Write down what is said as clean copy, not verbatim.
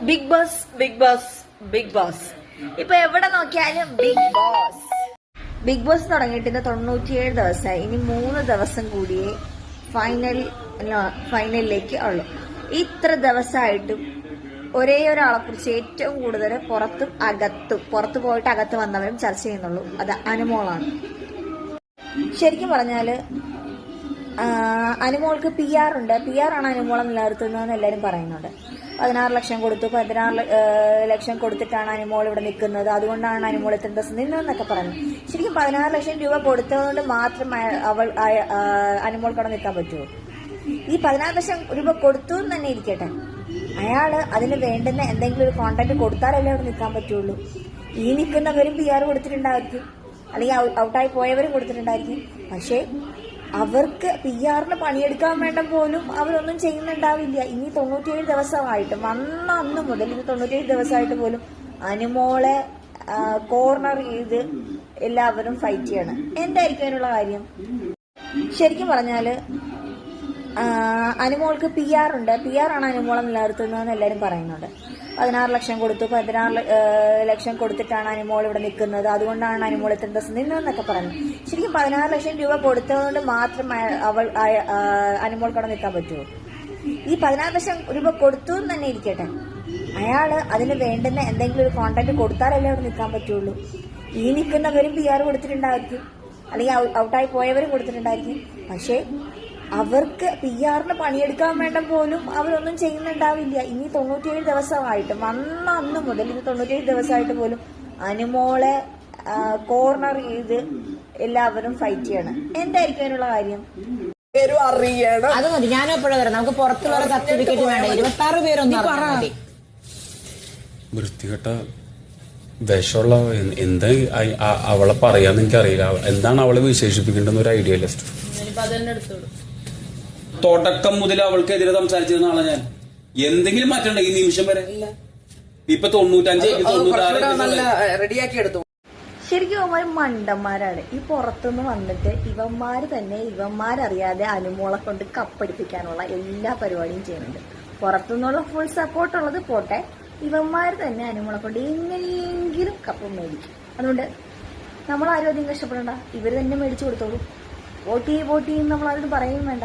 Big Boss Bigg Boss Bigg Boss ഇപ്പൊ എവിടെ നോക്കിയാലും ബിഗ് ബോസ് തുടങ്ങിയിട്ട് 97 ദിവസമായി. ഇനി 3 ദിവസം കൂടിയേ ഫൈനലിലേക്ക് ഉള്ളു. ഇത്ര ദിവസമായിട്ടും ഒരേ ഒരാളെ കുറിച്ച് ഏറ്റവും കൂടുതൽ പുറത്തു പോയിട്ട് അകത്ത് വന്നവരും ചർച്ച ചെയ്യുന്നുള്ളൂ. അത് അനുമോളാണ്. ശരിക്കും പറഞ്ഞാല് അനുമോൾക്ക് PR ഉണ്ട്. PR ആണ് അനുമോളെ നിലനിർത്തുന്നതെന്ന് എല്ലാവരും പറയുന്നുണ്ട്. 16 ലക്ഷം കൊടുത്തു, 16 ലക്ഷം കൊടുത്തിട്ടാണ് അനുമോൾ ഇവിടെ നിൽക്കുന്നത്, അതുകൊണ്ടാണ് അനുമോൾ ഇത്ര ദിവസം നിന്നതെന്നൊക്കെ പറഞ്ഞു. ശരിക്കും 16 ലക്ഷം രൂപ കൊടുത്തതുകൊണ്ട് മാത്രം അനുമോൾക്ക് അവിടെ നിൽക്കാൻ പറ്റുമോ? ഈ 16 ലക്ഷം രൂപ കൊടുത്തു എന്ന് തന്നെ ഇരിക്കട്ടെ, അയാള് അതിന് വേണ്ടുന്ന എന്തെങ്കിലും ഒരു കോണ്ടാക്ട് കൊടുത്താലല്ലേ അവിടെ നിൽക്കാൻ പറ്റുള്ളൂ. ഈ നിൽക്കുന്നവരും PR കൊടുത്തിട്ടുണ്ടായിരിക്കും, അല്ലെങ്കിൽ ഔട്ടായി പോയവരും കൊടുത്തിട്ടുണ്ടായിരിക്കും. പക്ഷേ അവർക്ക് PR പണിയെടുക്കാൻ വേണ്ട പോലും അവരൊന്നും ചെയ്യുന്നുണ്ടാവില്ല. ഇനി 97 ദിവസമായിട്ട് വന്ന അന്ന് മുതൽ ഇനി 97 ദിവസമായിട്ട് പോലും അനുമോളെ കോർണർ ചെയ്ത് എല്ലാവരും ഫൈറ്റ് ചെയ്യണം. എന്തായിരിക്കും അതിനുള്ള കാര്യം? ശരിക്കും പറഞ്ഞാല് അനുമോൾക്ക് PR ഉണ്ട്. PR ആണ് അനുമോളെ നിലനിർത്തുന്നതെന്ന് എല്ലാവരും പറയുന്നുണ്ട്. 16 ലക്ഷം കൊടുത്തു, 16 ലക്ഷം കൊടുത്തിട്ടാണ് അനുമോൾ ഇവിടെ നിൽക്കുന്നത്, അതുകൊണ്ടാണ് അനുമോൾ ഇത്ര ദിവസം നിന്നതെന്നൊക്കെ പറഞ്ഞു. ശരിക്കും 16 ലക്ഷം രൂപ കൊടുത്തതുകൊണ്ട് മാത്രം അനുമോൾക്ക് അവിടെ നിൽക്കാൻ പറ്റുമോ? ഈ 16 ലക്ഷം രൂപ കൊടുത്തു എന്ന് തന്നെ ഇരിക്കട്ടെ, അയാള് അതിന് വേണ്ടുന്ന എന്തെങ്കിലും ഒരു കോണ്ടാക്ട് കൊടുത്താലല്ലേ അവിടെ നിൽക്കാൻ പറ്റുള്ളൂ. ഈ നിൽക്കുന്നവരും PR കൊടുത്തിട്ടുണ്ടായിരിക്കും, അല്ലെങ്കിൽ ഔട്ടായി പോയവരും കൊടുത്തിട്ടുണ്ടായിരിക്കും. പക്ഷേ അവർക്ക് PR പണിയെടുക്കാൻ വേണ്ട പോലും അവരൊന്നും ചെയ്യുന്നുണ്ടാവില്ല. ഇനി 97 ദിവസമായിട്ട് വന്ന അന്ന് മുതൽ ഇനി 97 ദിവസമായിട്ട് പോലും അനുമോളെ കോർണർ ചെയ്ത് എല്ലാവരും ഫൈറ്റ് ചെയ്യണം. എന്തായിരിക്കും അതിനുള്ള കാര്യം? അത് മതി. ഞാനും എപ്പോഴും വരാം. നമുക്ക് പുറത്തുള്ള സർട്ടിഫിക്കറ്റ് വേണ്ട. 26 പേരൊന്നും വൃത്തികെട്ട വിഷമുള്ള എന്താ അവളെ പറയാന്ന് എനിക്കറിയില്ല. എന്താണ് അവളെ വിശേഷിപ്പിക്കേണ്ടെന്ന് ഒരു ഐഡിയ ഇല്ല. തുടക്കം മുതൽ അവൾക്കെതിരെ സംസാരിച്ചിരുന്ന ആളാ ഞാൻ. എന്തെങ്കിലും മാറ്റണ്ട ഈ നിമിഷം വരെ? ഇപ്പൊ 95 റെഡിയാക്കി എടുത്തു. ശരിക്കും അവന്മാർ മണ്ടന്മാരാണ്. ഈ പുറത്തുനിന്ന് വന്നിട്ട് ഇവന്മാരറിയാതെ അനുമോളെ കൊണ്ട് കപ്പടിപ്പിക്കാനുള്ള എല്ലാ പരിപാടിയും ചെയ്യുന്നുണ്ട്. പുറത്തുനിന്നുള്ള ഫുൾ സപ്പോർട്ട് ഉള്ളത് പോട്ടെ, ഇവന്മാർ തന്നെ അനുമോളെ കൊണ്ട് എങ്ങനെയെങ്കിലും കപ്പ് മേടിക്കും. അതുകൊണ്ട് നമ്മളാരും അധികം കഷ്ടപ്പെടണ്ട, ഇവർ തന്നെ മേടിച്ചു കൊടുത്തോളൂ. വോട്ട് ചെയ്യും നമ്മളാരും പറയും വേണ്ട.